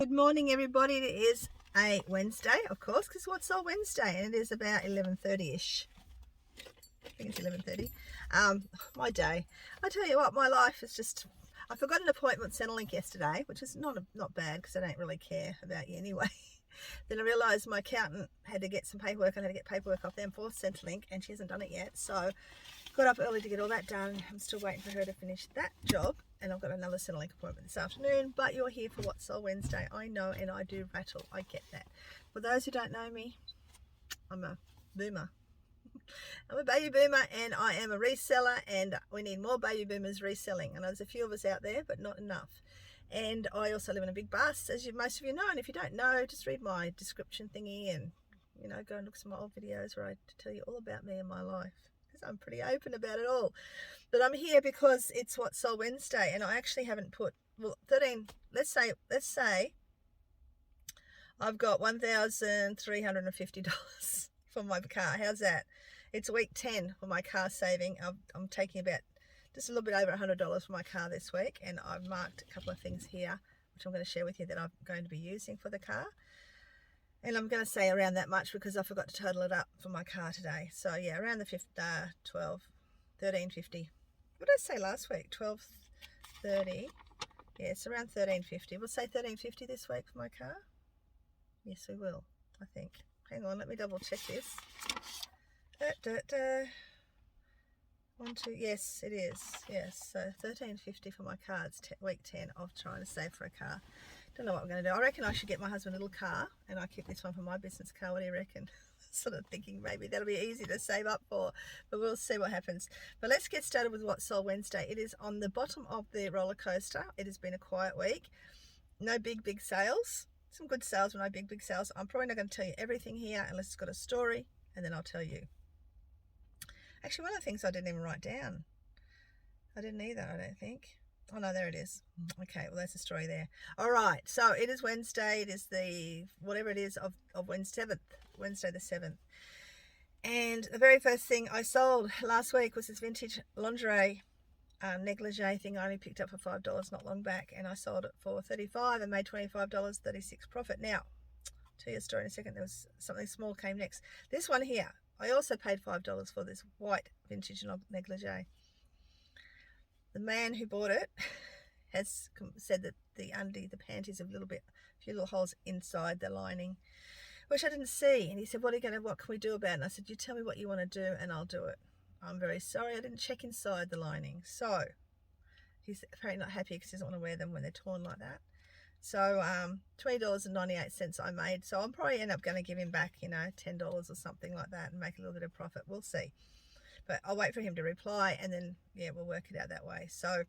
Good morning, everybody. It is a Wednesday, of course, because what's all Wednesday? And it is about 11:30ish. I think it's 11:30. My day. I tell you what, my life is just. I forgot an appointment at Centrelink yesterday, which is not bad because I don't really care about you anyway. Then I realised my accountant had to get some paperwork. I had to get paperwork off them for Centrelink, and she hasn't done it yet. So got up early to get all that done. I'm still waiting for her to finish that job, and I've got another Centrelink appointment this afternoon. But you're here for What's Sold Wednesday. I know, and I do rattle. I get that. For those who don't know me, I'm a boomer. I'm a baby boomer, and I am a reseller, and we need more baby boomers reselling. And there's a few of us out there, but not enough. And I also live in a big bus, as most of you know. And if you don't know, just read my description thingy, and go and look at some old videos where I tell you all about me and my life. I'm pretty open about it all. But I'm here because it's What's Sold Wednesday, and I actually haven't put, well, 13, let's say I've got $1,350 for my car. How's that? It's week 10 for my car saving. I'm taking about just a little bit over $100 for my car this week, and I've marked a couple of things here which I'm going to share with you that I'm going to be using for the car. And I'm going to say around that much because I forgot to total it up for my car today. So yeah, around the $13.50. What did I say last week? $12.30. Yeah, it's around $13.50. We'll say $13.50 this week for my car. Yes, we will, I think. Hang on, let me double check this. 1, 2, yes, it is. Yes, so $13.50 for my car. It's week 10 of trying to save for a car. Don't know what I'm going to do. I reckon I should get my husband a little car, and I keep this one for my business car. What do you reckon? Sort of thinking maybe that'll be easy to save up for, but we'll see what happens. But let's get started with What's Sold Wednesday. It is on the bottom of the roller coaster. It has been a quiet week. No big sales. Some good sales, but no big sales. I'm probably not going to tell you everything here unless it's got a story, and then I'll tell you. Actually, one of the things I didn't even write down. I didn't either, I don't think. Oh no, there it is. Okay, well that's the story there. All right, so it is Wednesday. It is the whatever it is of Wednesday the 7th. And the very first thing I sold last week was this vintage lingerie negligee thing I only picked up for $5 not long back, and I sold it for $35 and made $25, 36 profit. Now, I'll tell you a story in a second. There was something small came next. This one here, I also paid $5 for this white vintage negligee. The man who bought it has said that the panties have a few little holes inside the lining, which I didn't see. And he said, what can we do about it? And I said, you tell me what you want to do and I'll do it. I'm very sorry, I didn't check inside the lining. So he's apparently not happy because he doesn't want to wear them when they're torn like that. So $20.98 I made. So I'm probably end up going to give him back, $10 or something like that and make a little bit of profit. We'll see. But I'll wait for him to reply, and then, yeah, we'll work it out that way. So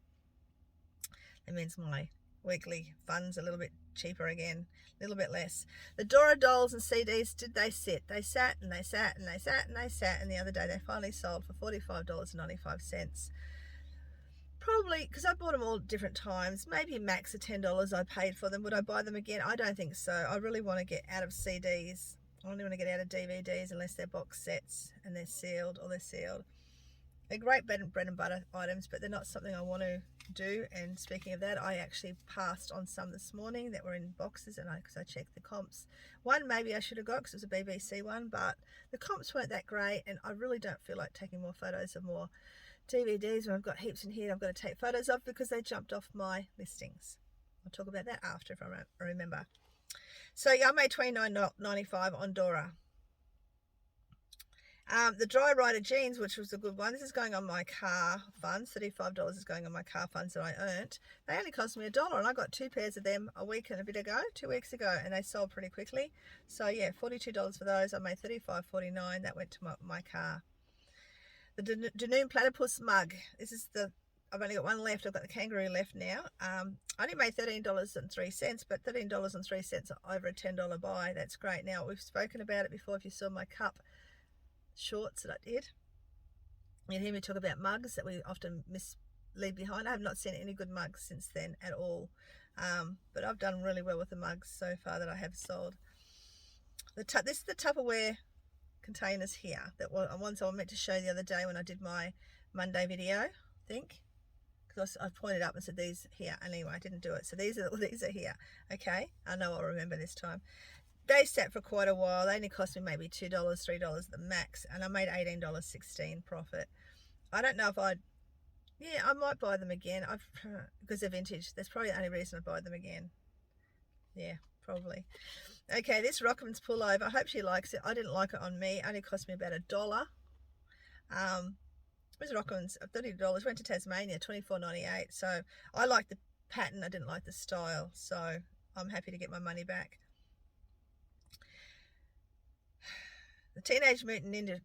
that means my weekly funds a little bit cheaper again, a little bit less. The Dora dolls and CDs, did they sit? They sat and they sat and they sat and they sat, and the other day they finally sold for $45.95. Probably because I bought them all at different times, maybe max of $10 I paid for them. Would I buy them again? I don't think so. I really want to get out of CDs. I only want to get out of DVDs unless they're box sets and they're sealed or they're sealed. They're great bread and butter items, but they're not something I want to do. And speaking of that, I actually passed on some this morning that were in boxes, and because I checked the comps. One maybe I should have got because it was a BBC one, but the comps weren't that great, and I really don't feel like taking more photos of more DVDs when I've got heaps in here I've got to take photos of because they jumped off my listings. I'll talk about that after if I remember. So yeah, I made $29.95 on Dora. The Dry Rider jeans, which was a good one. This is going on my car funds. $35 is going on my car funds that I earned. They only cost me $1, and I got 2 pairs of them a week and a bit ago, 2 weeks ago, and they sold pretty quickly. So yeah, $42 for those. I made $35.49. That went to my car. The Danoon Platypus mug. This is I've only got one left. I've got the kangaroo left now. I only made $13.03, but $13.03 over a $10 buy. That's great. Now, we've spoken about it before. If you saw my cup shorts that I did, you'd hear me talk about mugs that we often leave behind. I have not seen any good mugs since then at all. But I've done really well with the mugs so far that I have sold. This is the Tupperware containers here. That were ones I meant to show the other day when I did my Monday video, I think. Because because I pointed up and said these here. Anyway, I didn't do it. So these are here. Okay, I know I'll remember this time. They sat for quite a while. They only cost me maybe $2, $3 at the max, and I made $18.16 profit. I don't know if yeah, I might buy them again. Because they're vintage. That's probably the only reason I buy them again. Yeah, probably. Okay, this Rockman's pullover. I hope she likes it. I didn't like it on me. It only cost me about $1. Where's Rockman's? $30. Went to Tasmania, $24.98. So I like the pattern. I didn't like the style. So I'm happy to get my money back. The Teenage Mutant Ninja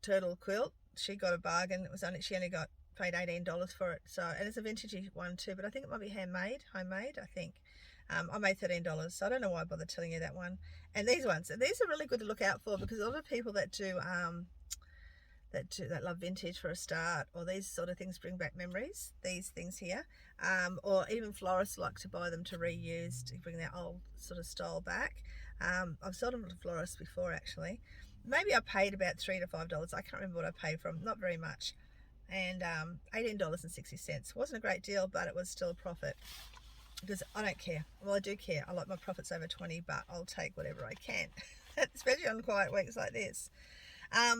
Turtle quilt. She got a bargain. She only got paid $18 for it. So, and it's a vintage one too, but I think it might be homemade. I think. I made $13, so I don't know why I bothered telling you that one. And these are really good to look out for, because a lot of people that love vintage for a start, or these sort of things bring back memories. These things here, or even florists like to buy them to reuse, to bring their old sort of style back. I've sold them to florists before actually. Maybe I paid about $3 to $5. I can't remember what I paid for them. Not very much. And $18.60 wasn't a great deal, but it was still a profit. Because I don't care. Well, I do care. I like my profits over 20, but I'll take whatever I can, especially on quiet weeks like this. I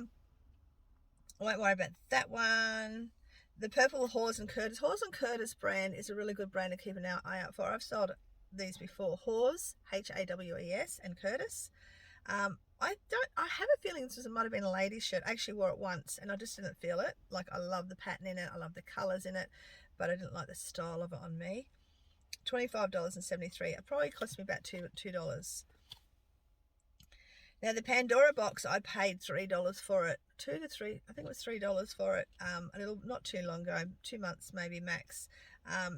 won't worry about that one. The purple Hawes and Curtis. Hawes and Curtis brand is a really good brand to keep an eye out for. I've sold these before. Hawes, Hawes, and Curtis. I have a feeling this might have been a lady's shirt. I actually wore it once and I just didn't feel it. Like, I love the pattern in it. I love the colours in it, but I didn't like the style of it on me. $25.73. It probably cost me about $2. Now the Pandora box, I paid $3 for it. $2 to $3. I think it was $3 for it. Not too long ago, 2 months maybe max.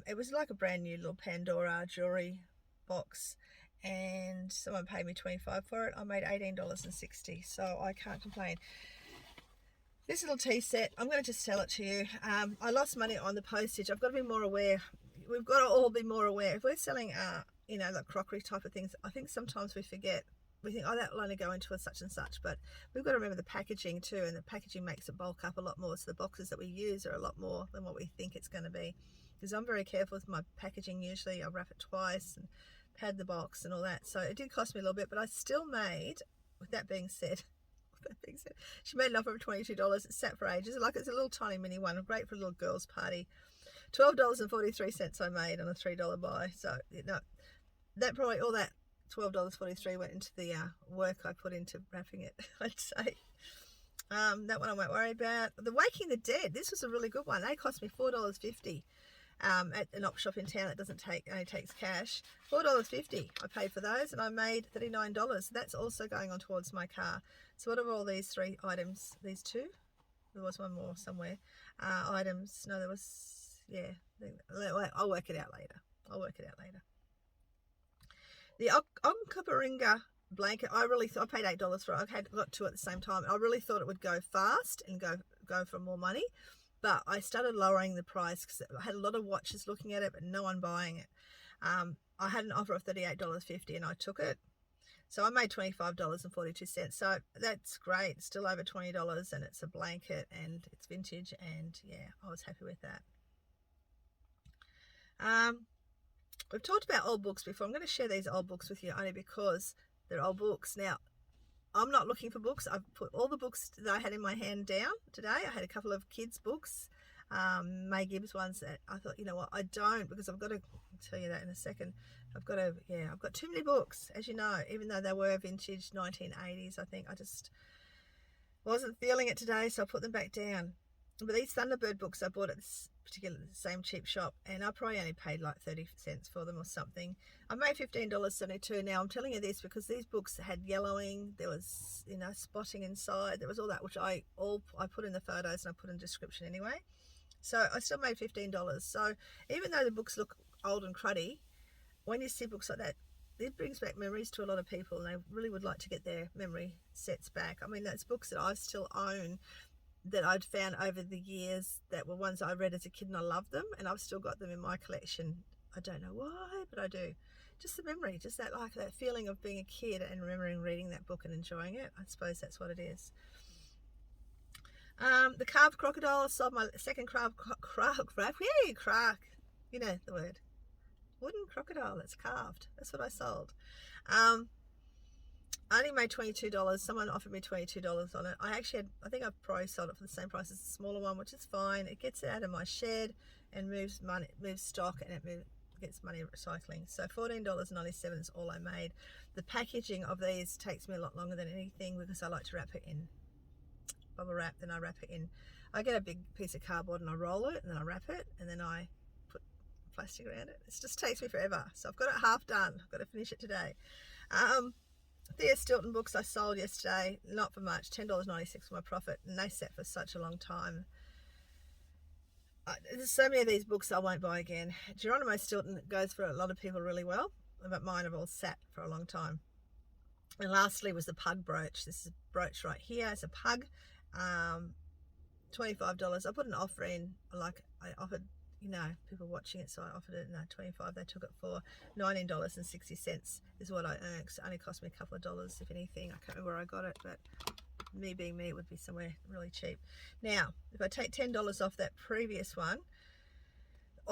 It was like a brand new little Pandora jewelry box, and someone paid me $25 for it. I made $18.60, so I can't complain. This little tea set, I'm going to just sell it to you. I lost money on the postage. I've got to be more aware. We've got to all be more aware. If we're selling, like crockery type of things, I think sometimes we forget. We think, oh, that will only go into a such and such, but we've got to remember the packaging too, and the packaging makes it bulk up a lot more. So the boxes that we use are a lot more than what we think it's going to be. Because I'm very careful with my packaging. Usually I wrap it twice and pad the box and all that. So it did cost me a little bit, but I still made, with that being said, she made an offer of $22. It sat for ages. Like, it's a little tiny mini one, great for a little girls' party. $12.43 I made on a $3 buy. So, that probably, all that $12.43 went into the work I put into wrapping it, I'd say. That one I won't worry about. The Waking the Dead, this was a really good one. They cost me $4.50 at an op shop in town that only takes cash. $4.50 I paid for those, and I made $39. So that's also going on towards my car. So what are all these three items? These two? There was one more somewhere. Items. No, there was, yeah. I'll work it out later. The Onkaparinga blanket, I paid $8 for it. I got two at the same time. I really thought it would go fast and go for more money, but I started lowering the price because I had a lot of watchers looking at it, but no one buying it. I had an offer of $38.50 and I took it. So I made $25.42. So that's great. It's still over $20, and it's a blanket and it's vintage, and yeah, I was happy with that. We've talked about old books before. I'm going to share these old books with you only because they're old books. Now, I'm not looking for books. I've put all the books that I had in my hand down today. I had a couple of kids' books, May Gibbs ones that I thought, you know what, I don't, because I've got to tell you that in a second. I've got too many books, as you know, even though they were vintage 1980s. I think I just wasn't feeling it today, so I put them back down. But these Thunderbird books I bought at this particular same cheap shop, and I probably only paid like 30 cents for them or something. I made $15.72. Now I'm telling you this because these books had yellowing, there was spotting inside, there was all that, which I put in the photos and I put in the description anyway. So I still made $15. So even though the books look old and cruddy, when you see books like that, it brings back memories to a lot of people, and they really would like to get their memory sets back. I mean, that's books that I still own, that I'd found over the years, that were ones I read as a kid and I loved them, and I've still got them in my collection. I don't know why, but I do. Just the memory, just that feeling of being a kid and remembering reading that book and enjoying it. I suppose that's what it is. The carved crocodile. I sold my second crack. You know the word. Wooden crocodile that's carved. That's what I sold. I only made $22. Someone offered me $22 on it. I think I've probably sold it for the same price as the smaller one, which is fine. It gets it out of my shed and moves money, moves stock, and it gets money recycling. So $14.97 is all I made. The packaging of these takes me a lot longer than anything because I like to wrap it in bubble wrap. Then I wrap it in. I get a big piece of cardboard and I roll it, and then I wrap it, and then I put plastic around it. It just takes me forever. So I've got it half done. I've got to finish it today. The Stilton books I sold yesterday, not for much, $10.96 for my profit, and they sat for such a long time. There's so many of these books I won't buy again. Geronimo Stilton goes for a lot of people really well, but mine have all sat for a long time. And lastly was the pug brooch. This is a brooch right here. It's a pug, $25. I put an offer in, like I offered, people watching it, so I offered it $25. They took it for $19.60 is what I earned. So it only cost me a couple of dollars, if anything. I can't remember where I got it, but me being me, it would be somewhere really cheap. Now, if I take $10 off that previous one,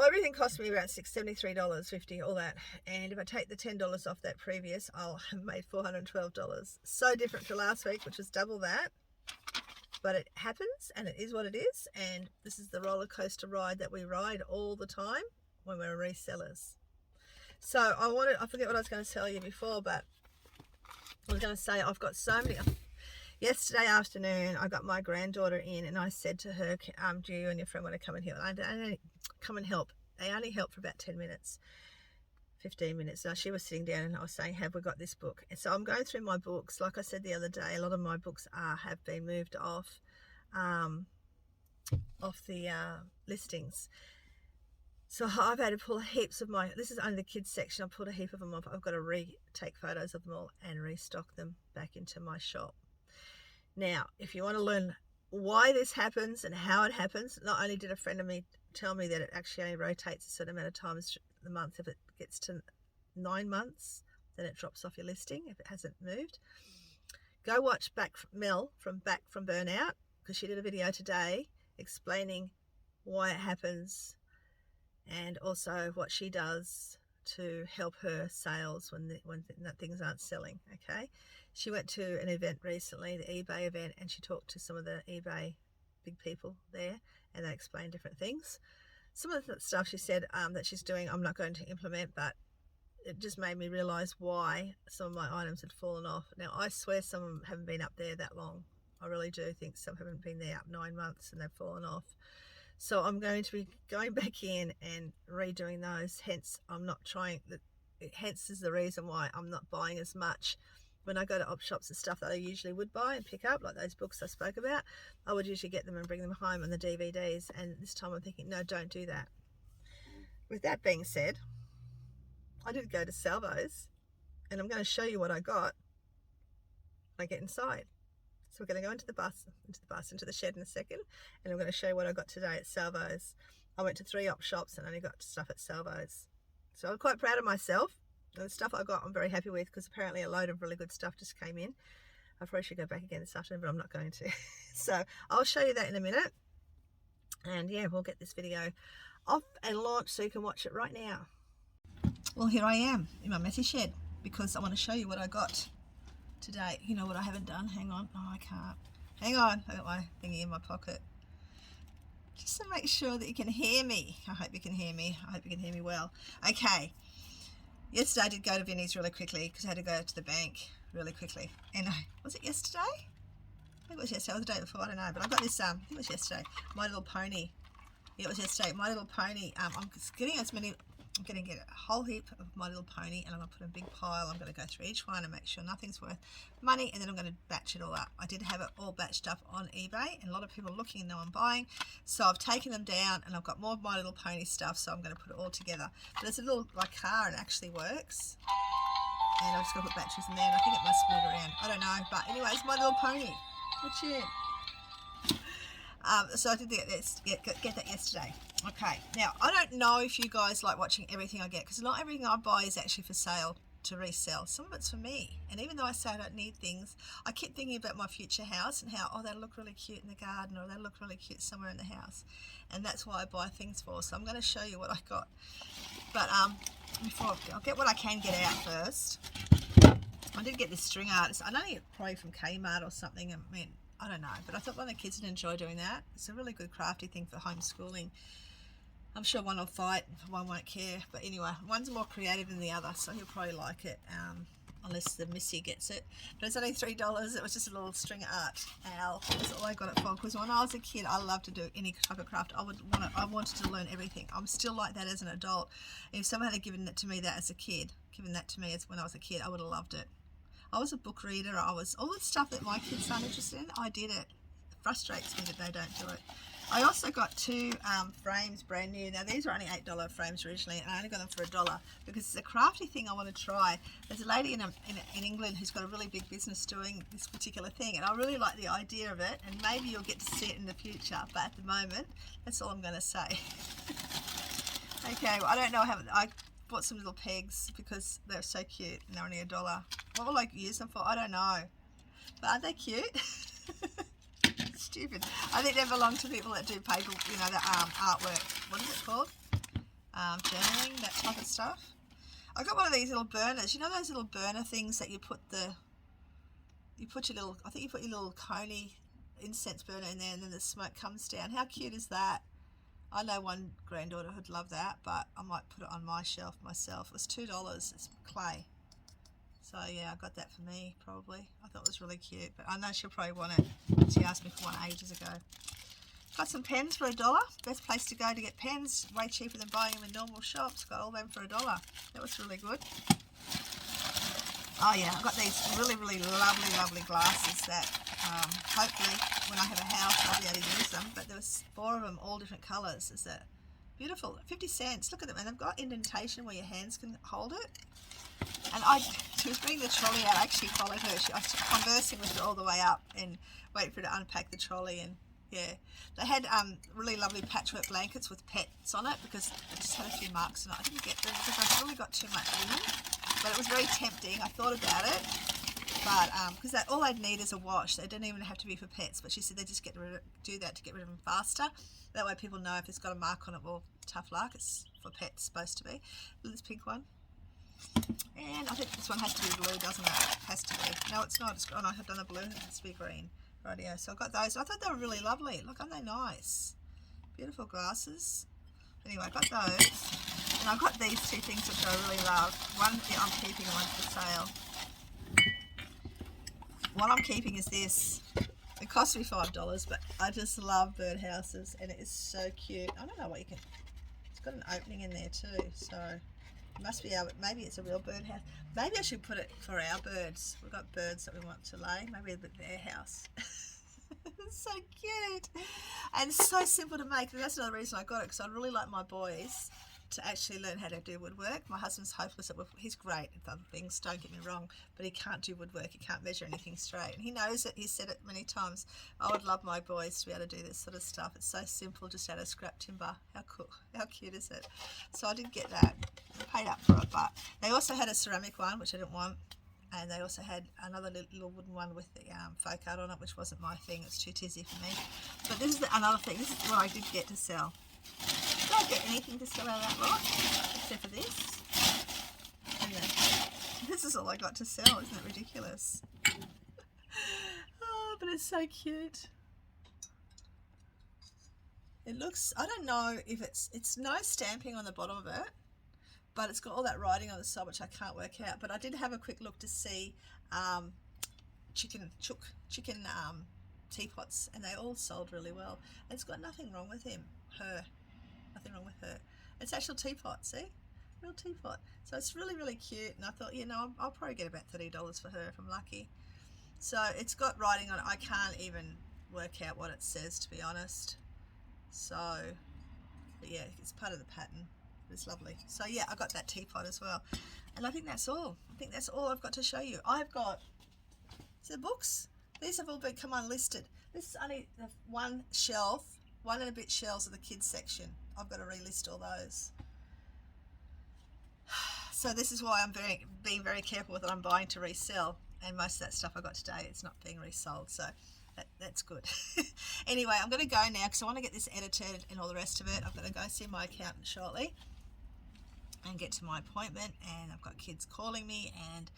everything cost me around $73.50, all that. And if I take the $10 off that previous, I'll have made $412. So different to last week, which was double that. But it happens, and it is what it is, and this is the roller coaster ride that we ride all the time when we're resellers. So I forget what I was going to tell you before, but I was going to say I've got so many. Yesterday afternoon, I got my granddaughter in, and I said to her, do you and your friend want to come and help? Come and help. They only helped for about 10 minutes. 15 minutes. Now she was sitting down and I was saying, have we got this book? And so I'm going through my books. Like I said the other day, a lot of my books have been moved off the listings. So I've had to pull heaps of this is only the kids section. I've pulled a heap of them off. I've got to retake photos of them all and restock them back into my shop. Now, if you want to learn why this happens and how it happens, not only did a friend of me tell me that it actually only rotates a certain amount of times the month. If it gets to 9 months, then it drops off your listing if it hasn't moved. Go watch Mel from Back from Burnout, because she did a video today explaining why it happens and also what she does to help her sales when things aren't selling. Okay, she went to an event recently, the eBay event, and she talked to some of the eBay big people there, and they explained different things. Some of the stuff she said that she's doing, I'm not going to implement, but it just made me realise why some of my items had fallen off. Now, I swear some of them haven't been up there that long. I really do think some haven't been there up 9 months and they've fallen off. So I'm going to be going back in and redoing those. Hence, hence is the reason why I'm not buying as much. When I go to op shops and stuff that I usually would buy and pick up, like those books I spoke about, I would usually get them and bring them home on the DVDs. And this time I'm thinking, no, don't do that. With that being said, I did go to Salvo's, and I'm going to show you what I got when I get inside. So we're going to go into the shed in a second, and I'm going to show you what I got today at Salvo's. I went to 3 op shops and only got stuff at Salvo's. So I'm quite proud of myself. And the stuff I got I'm very happy with, because apparently a load of really good stuff just came in. I probably should go back again this afternoon, but I'm not going to. So I'll show you that in a minute. And yeah, we'll get this video off and launched so you can watch it right now. Well, here I am in my messy shed because I want to show you what I got today. You know what I haven't done? Hang on. Oh, I can't. Hang on. I got my thingy in my pocket. Just to make sure that you can hear me. I hope you can hear me. I hope you can hear me well. Okay. Yesterday I did go to Vinnie's really quickly because I had to go to the bank really quickly. And was it yesterday? I think it was yesterday, or the day before, I don't know. But I got this, I think it was yesterday, My Little Pony. Yeah, it was yesterday, My Little Pony. I'm going to get a whole heap of My Little Pony, and I'm going to put in a big pile. I'm going to go through each one and make sure nothing's worth money, and then I'm going to batch it all up. I did have it all batched up on eBay, and a lot of people are looking and know I'm buying. So I've taken them down, and I've got more My Little Pony stuff, so I'm going to put it all together. But there's a little car, and it actually works. And I'm just going to put batteries in there, and I think it must move around. I don't know, but anyways, My Little Pony. What's it? So I did get that yesterday. Okay, now I don't know if you guys like watching everything I get, because not everything I buy is actually for sale to resell. Some of it's for me. And even though I say I don't need things, I keep thinking about my future house and how, oh, that'll look really cute in the garden, or that'll look really cute somewhere in the house. And that's why I buy things for. So I'm going to show you what I got. But before I'll get what I can get out first. I did get this string art. I know it's probably from Kmart or something. I mean, I don't know. But I thought one of the kids would enjoy doing that. It's a really good crafty thing for homeschooling. I'm sure one will fight, one won't care. But anyway, one's more creative than the other, so he'll probably like it, unless the Missy gets it. But it's only $3. It was just a little string art owl. That's all I got it for. Because when I was a kid, I loved to do any type of craft. I wanted to learn everything. I'm still like that as an adult. If someone had given it to me that as a kid, given that to me as when I was a kid, I would have loved it. I was a book reader. I was all the stuff that my kids aren't interested in. I did it. It frustrates me that they don't do it. I also got 2 frames brand new. Now these were only $8 frames originally, and I only got them for $1 because it's a crafty thing I want to try. There's a lady in England who's got a really big business doing this particular thing, and I really like the idea of it, and maybe you'll get to see it in the future, but at the moment, that's all I'm going to say. Okay, well, I don't know how, I bought some little pegs because they're so cute and they're only $1. What will I use them for? I don't know, but aren't they cute? Stupid. I think they belong to people that do paper, you know, the artwork. What is it called? Journaling, that type of stuff. I got one of these little burners. You know those little burner things that you put your little, I think you put your little coney incense burner in there and then the smoke comes down. How cute is that? I know one granddaughter would love that, but I might put it on my shelf myself. It was $2. It's clay. So yeah, I got that for me, probably. I thought it was really cute, but I know she'll probably want it. She asked me for one ages ago. Got some pens for $1. Best place to go to get pens. Way cheaper than buying them in normal shops. Got all them for $1. That was really good. Oh yeah, I got these really, really lovely glasses that hopefully when I have a house I'll be able to use them. But there was 4 of them, all different colours. Is that beautiful? 50 cents. Look at them, and they've got indentation where your hands can hold it. And she was bringing the trolley out. I actually followed her. I was conversing with her all the way up and waiting for her to unpack the trolley. And yeah, they had really lovely patchwork blankets with pets on it because I just had a few marks on it. I didn't get them because I really got too much linen, but it was very tempting. I thought about it, but because all they'd need is a wash. They don't even have to be for pets. But she said they just do that to get rid of them faster. That way people know if it's got a mark on it, well, tough luck. It's for pets, supposed to be. This pink one. And I think this one has to be blue, doesn't it? It has to be. No, it's not. Oh, no, I've done the blue. It has to be green. Rightio. So I got those. I thought they were really lovely. Look, aren't they nice? Beautiful glasses. Anyway, I got those. And I've got these 2 things which I really love. One I'm keeping and one's for sale. What I'm keeping is this. It cost me $5, but I just love birdhouses, and it is so cute. I don't know what you can... It's got an opening in there too, so... Must be our, maybe it's a real birdhouse. Maybe I should put it for our birds. We've got birds that we want to lay. Maybe it's their house. It's so cute and so simple to make. And that's another reason I got it, because I really like my boys to actually learn how to do woodwork. My husband's hopeless at woodwork. He's great at other things, don't get me wrong, but he can't do woodwork. He can't measure anything straight, and he knows it. He's said it many times. I would love my boys to be able to do this sort of stuff. It's so simple, just out of scrap timber. How cool, how cute is it? So I did get that. I paid up for it, but they also had a ceramic one, which I didn't want, and they also had another little wooden one with the folk art on it, which wasn't my thing. It's too tizzy for me. But this is another thing. This is what I did get to sell. I don't get anything to sell out of that lot, except for this. And then, this is all I got to sell. Isn't it ridiculous? Oh, but it's so cute. It looks, I don't know if it's no stamping on the bottom of it, but it's got all that writing on the side, which I can't work out. But I did have a quick look to see chicken teapots, and they all sold really well. And it's got nothing wrong with nothing wrong with her. It's actual teapot, see? Real teapot. So it's really, really cute, and I thought, you know, I'll probably get about $30 for her if I'm lucky. So it's got writing on it. I can't even work out what it says, to be honest. So, but yeah, it's part of the pattern. It's lovely. So yeah, I got that teapot as well. And I think that's all. I think that's all I've got to show you. I've got the books. These have all come unlisted. This is only the one and a bit shelves of the kids section. I've got to relist all those. So this is why I'm being very careful with what I'm buying to resell. And most of that stuff I got today, it's not being resold. So that's good. Anyway, I'm going to go now because I want to get this edited and all the rest of it. I'm going to go see my accountant shortly and get to my appointment. And I've got kids calling me, and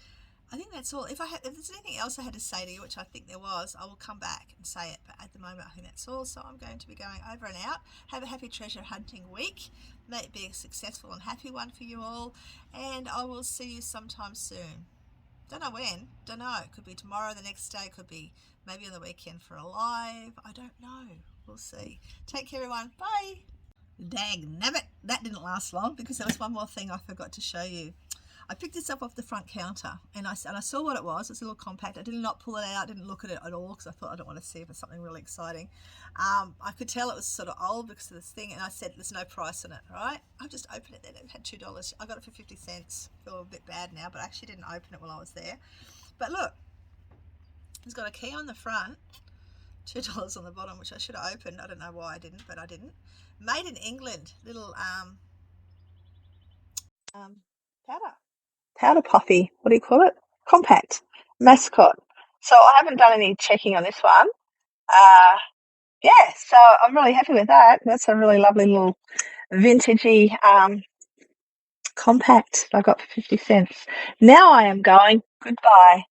I think that's all. If there's anything else I had to say to you, which I think there was, I will come back and say it. But at the moment, I think that's all. So I'm going to be going over and out. Have a happy treasure hunting week. May it be a successful and happy one for you all. And I will see you sometime soon. Don't know when. Don't know. It could be tomorrow, the next day. Could be maybe on the weekend for a live. I don't know. We'll see. Take care, everyone. Bye. Dang nabbit. That didn't last long because there was one more thing I forgot to show you. I picked this up off the front counter and I saw what it was. It's a little compact. I did not pull it out, didn't look at it at all because I thought I don't want to see if it's something really exciting. I could tell it was sort of old because of this thing, and I said there's no price on it, right? I just opened it then. It had $2. I got it for 50 cents. I feel a bit bad now, but I actually didn't open it while I was there. But look, it's got a key on the front, $2 on the bottom, which I should have opened. I don't know why I didn't, but I didn't. Made in England, little powder puffy, what do you call it? Compact mascot. So I haven't done any checking on this one. Yeah, so I'm really happy with that. That's a really lovely little vintagey compact I got for 50 cents. Now I am going. Goodbye.